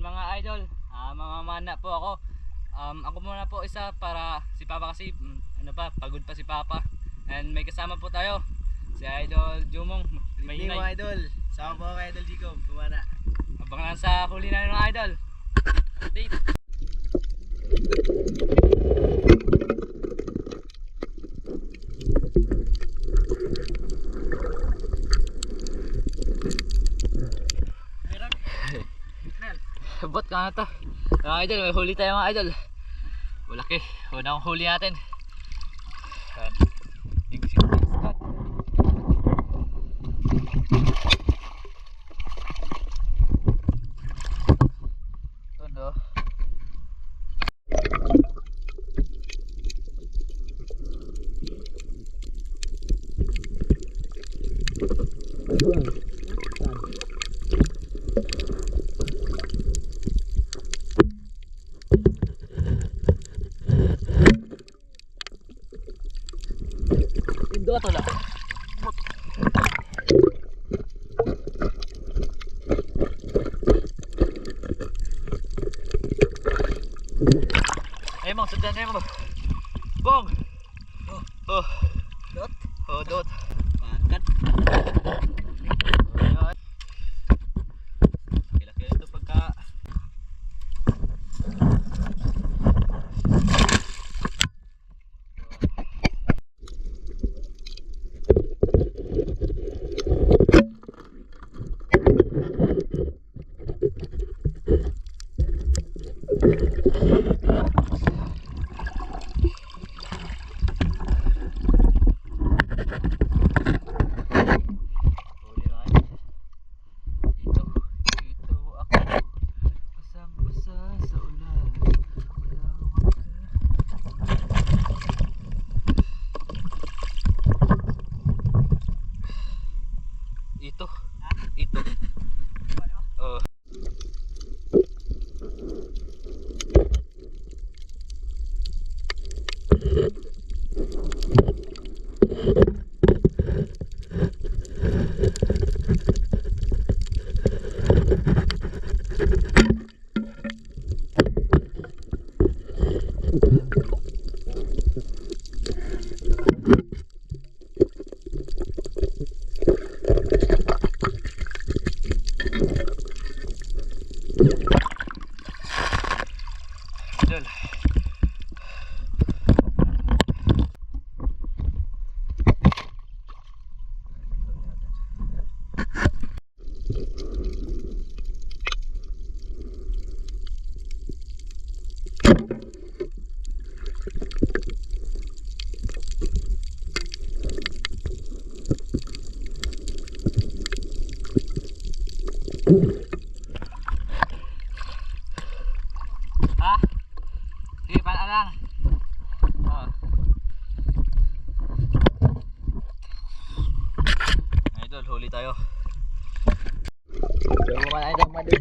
Yan mga idol, mamamana po ako. Ako muna po isa para si Papa kasi ano pa, pagod pa si Papa. And may kasama po tayo, si Idol Jumong. Hindi mo idol, sama po ako Idol Jico, kumana. Abangan sa huli namin mga idol. Update. Bot ka na to mga idol, may huli tayo mga idol. Malaki, unang huli natin. Tondo. Indo ato lang. Emang sedang emang. Bong. Oh. Dot. Oh, dot. Pakat. Ayan. Kila-kila ito pagka ito. Idol. Ha? Sige, pala lang. Oh. Idol, huli tayo. Yung mga idol, madul.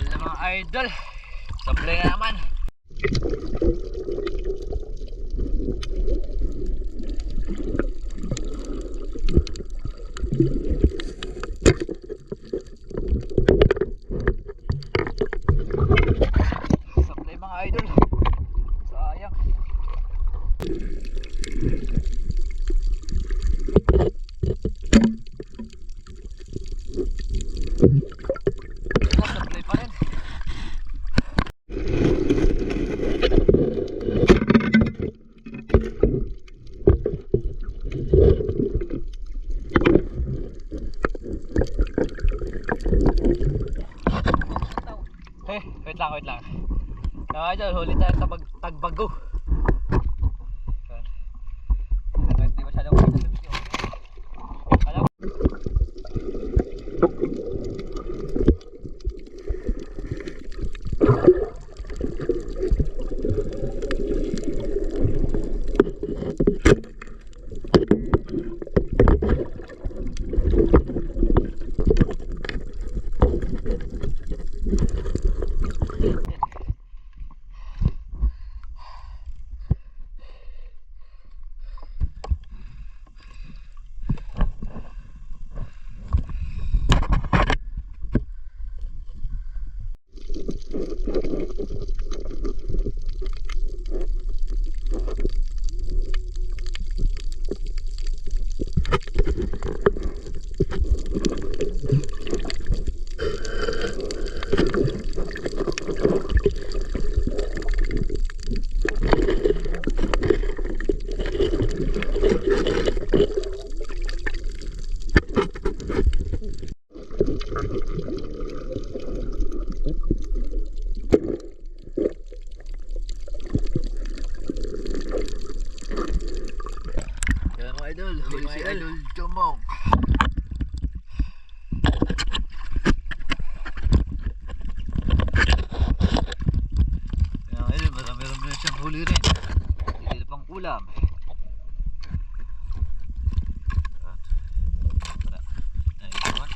Hello mga idol. Sablay na naman. Sablay mga idol. Sayang. Sablay pa rin. Wait lang. Idol, huli tayo sa Tagbago. Hindi masyadong sa video. Alam? dami. Wala. Naiwan.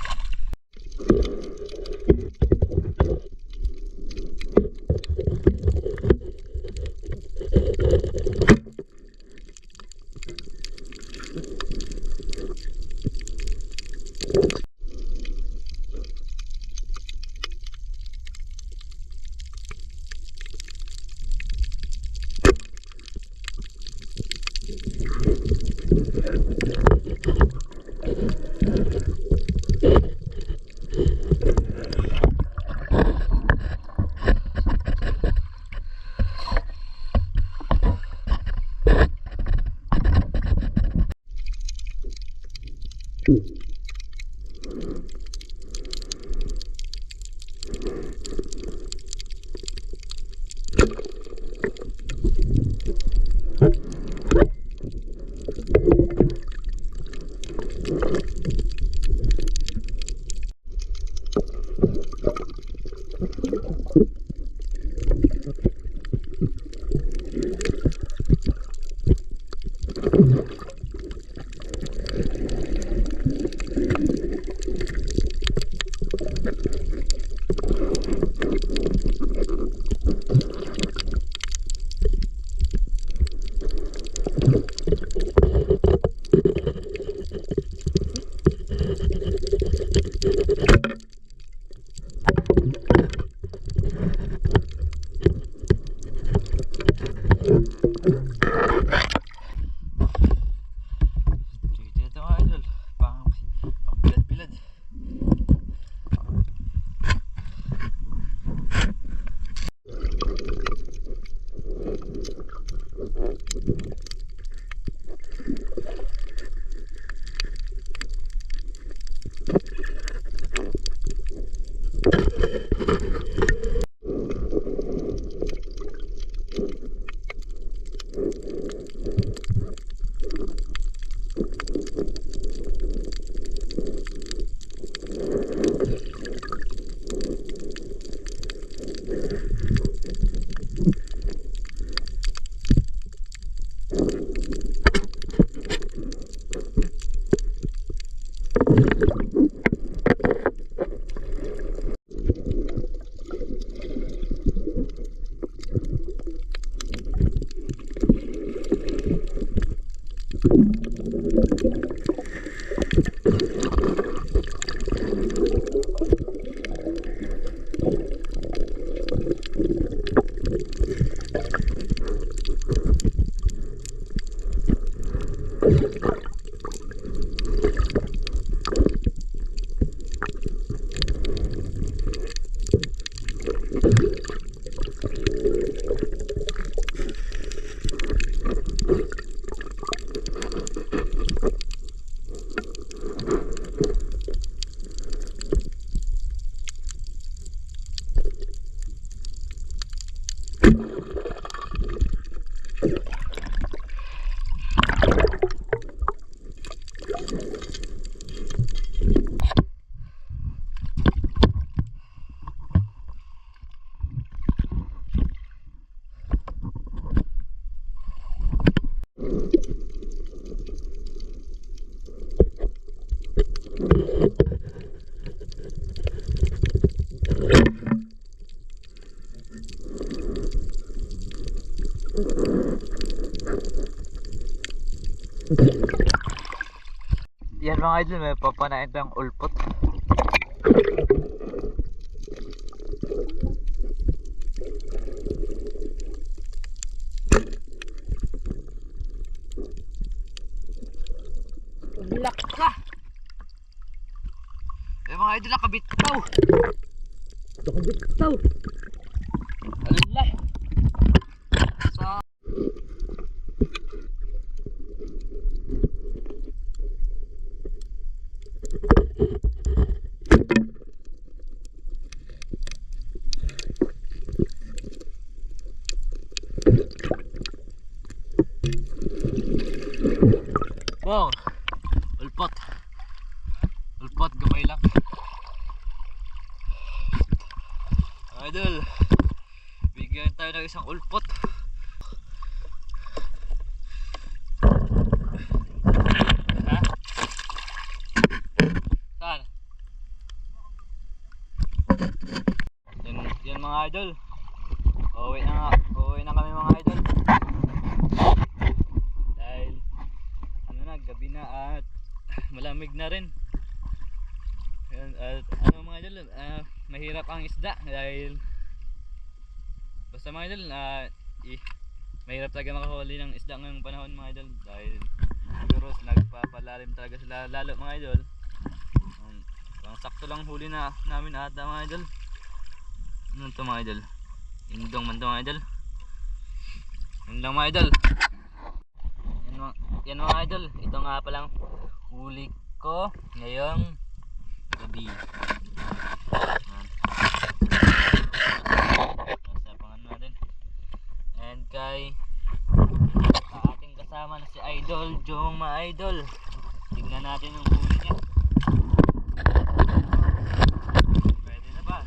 Dito mga idol, pang bilad-bilad. Yan mga idol, may papanain tayong ulpot. Ulak ka! Eh mga idol, nakabitaw. Nakabitaw! Alay! Sa... Wow! Ulpot. Ulpot, gamay lang. Idol, bigyan tayo ng isang ulpot. mga idol. Uuwi na kami mga idol. Dahil ano na, gabi na at malamig na rin. At ano mga idol, mahirap ang isda dahil basta mga idol, mahirap talaga makahuli ng isda ngayong panahon mga idol dahil siguro nagpapalalim talaga sila lalo mga idol. Pang sakto lang huli na namin ata mga idol. Ano to mga idol? Indong man to mga idol. Indong mga idol. Yan mga idol, ito nga palang huli ko ngayong gabi. Sapangan natin. And kay ating kasama na si Idol Jomong mga idol. Tignan natin yung huli niya. Pwede na ba?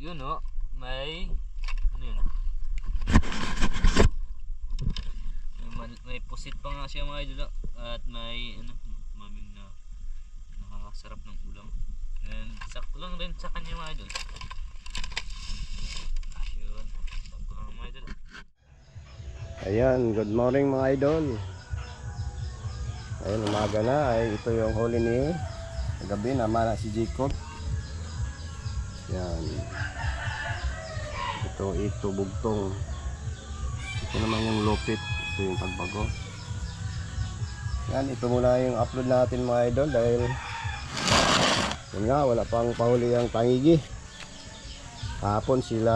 Yun o, may ano yun? May pusit pa nga siya mga idol at may ano, maming na nakakasarap ng ulam. And sakto lang rin sa kanya mga idol. Yun, sakto lang mga idol. Ayan, good morning mga idol. Ayun, umaga na. Ay, ito yung huli ni gabi naman na si Jacob. Yan. Ito bugtong. Ito naman yung lupit. Ito yung pagbago. Yan, ito muna yung upload natin mga idol dahil yun nga, wala pang pahuli ang tangigi. Kahapon sila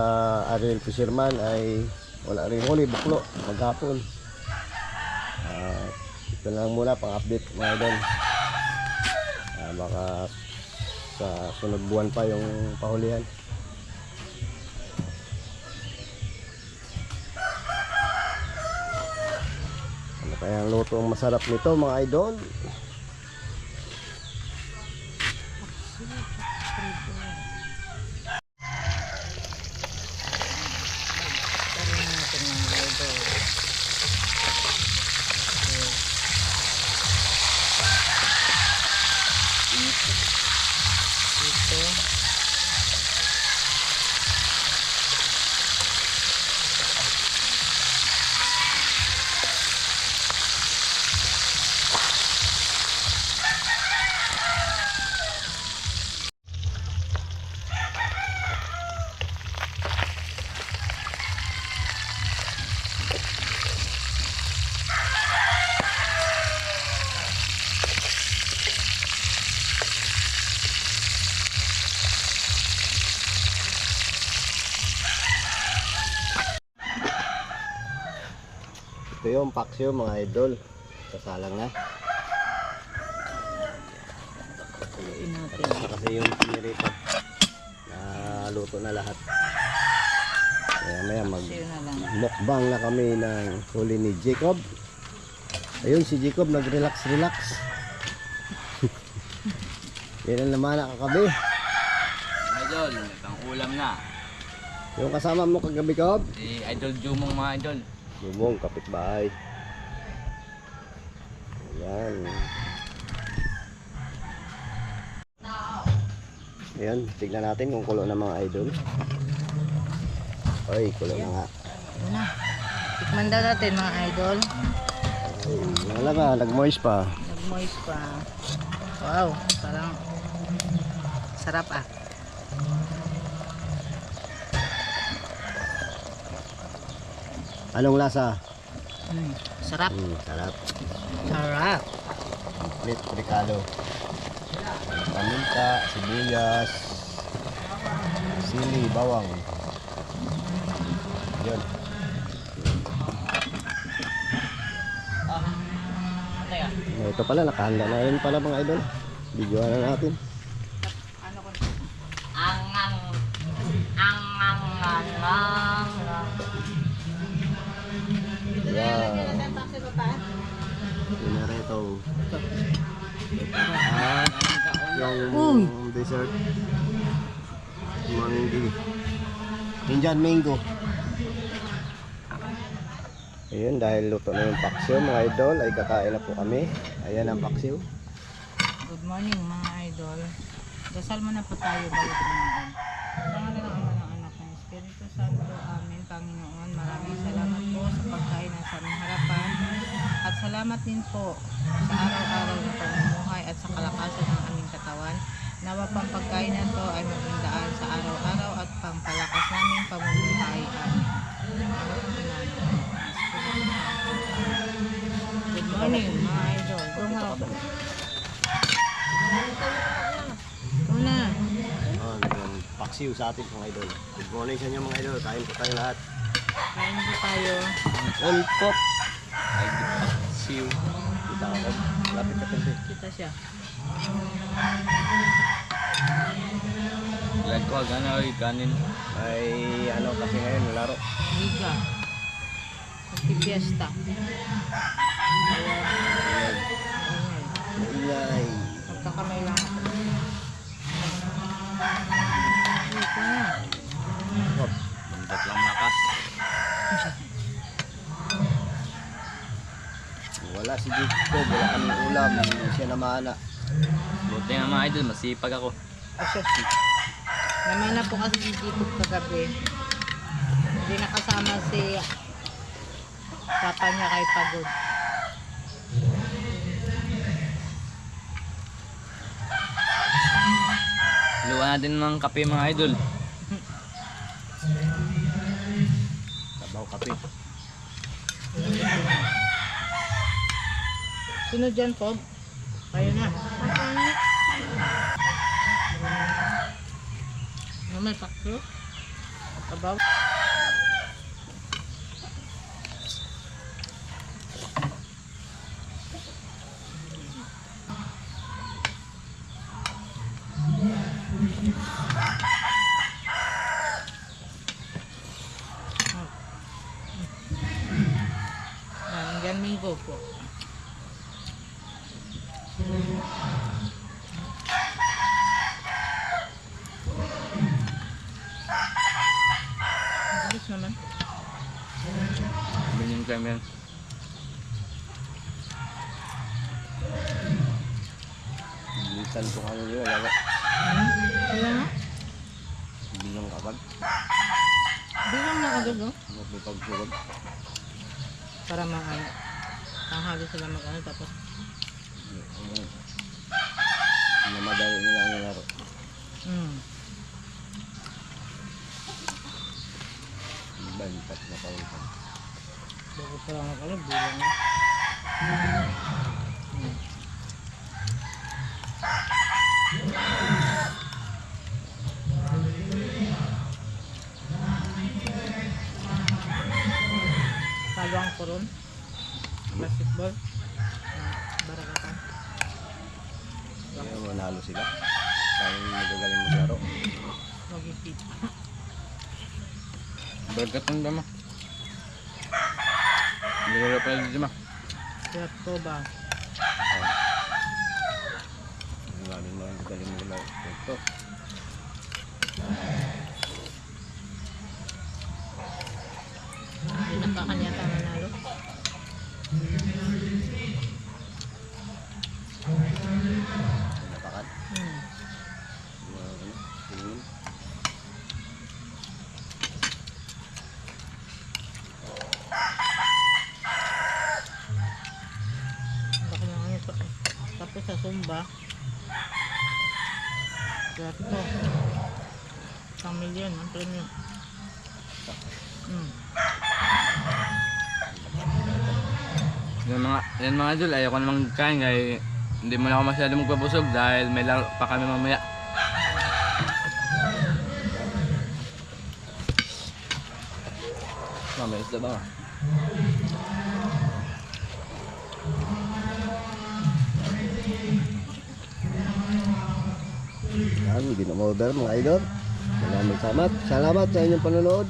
Ariel Fisherman ay wala rin huli, buklo, maghapon. Ito lang muna pang update mga idol. Baka sa sunod buwan pa yung pahulihan. Ano kaya ang luto ang masarap nito mga idol? Ito yung paksyo mga idol. Sasalang na. Kasi yung pinirito na luto na lahat. Kaya maya mukbang na kami ng huli ni Jacob. Ayun si Jacob nag-relax. Yan ang naman nakakabi. Idol, may pang ulam na. Yung kasama mo kagabi Cob? Si Idol Jomong mga idol. Lumong, kapitbahay. Ayan. Ayan, tignan natin kung kulo na mga idol. Ay, kulo na nga. Una, tikman daw natin mga idol. Ay, nalaga, nag-moist pa. Nag-moist pa. Wow, parang sarap ah. Anong lasa? Sarap. Sarap. Sarap. Complete fricado. Paminta, sibuyas, sili, bawang. Yun. Ito pala, nakahanda na rin pala mga idol. Videoan na natin. Yan. Pinareto. Yung dessert. Mangi. Indian mango. Ayun, dahil luto na yung paksiw mga idol, ay kakain na po kami. Ayan ang paksiw. Good morning mga idol. Dasal muna po tayo bago kumain. Sa ngala ng Ama ng Anak ng Espiritu Santo. Amen. Panginoon, maraming salamat po sa pagkain ng sa aming harapan. At salamat din po sa araw-araw na pamumuhay at sa kalakasan ng aming katawan. Nawa pang pagkain na to ay maging daan sa araw-araw at pampalakas naming pamumuhay. Amen. Good morning mga idol. Ito na. Yung paksiw sa atin mga idol. Good morning sa inyo mga idol. Kain po tayo lahat. Kain po tayo. Ulpot. Ay, paksiw. Kita ka doon. Lapit ka konti. Kita siya. Lag ko, gana oy, kanin. Ay, ano kasi ngayon, laro. Liga. Magpipiesta. Ingay. Magkakamay lang ako. Ito na. Buntot lang malakas. Wala si Jacob. Wala kaming ulam. Hindi siya namana. Buti nga mga idol, masipag ako. Asya. Naman na po kasi dito kagabi. Hindi nakasama si papa niya kay Pagod. Luwa natin ng kape mga idol. Sabaw kape. Sino dyan po? Kayo na. Ano may pakyo? Abaw? Yan minggo po. Bilis naman. Ganyan kami yan. Bilisan ko ano yun. Wala. Kaya nga? Bilang kapag. Bilang na agad oh. Magpapagsurog. Para maano. Tanghali sila mag-ano tapos Namadali nila ang laro. Bantat na pawisan. bago pa lang mag-ano, bilang na. Talo ang koron. Basketball. Barakatan. Kaya manalo sila. Kaya magagaling maglaro. Mag-ipit. Berkat ng dama. Hindi ko pala dito ma. Kaya to ba? Maraming magagaling maglaro. Ito. Hindi na pa kanya nanalo. Napakan. Tingin. Baka na ano to. Tapos sa Zumba. Kaya ito. 1 million ang premium. Yan mga idol, ayoko namang kain kaya hindi mo na ako masyado magpapusog dahil may laro pa kami mamaya. Mamaya isda ba? Yan, hindi na order mga idol. Salamat sa inyong panonood.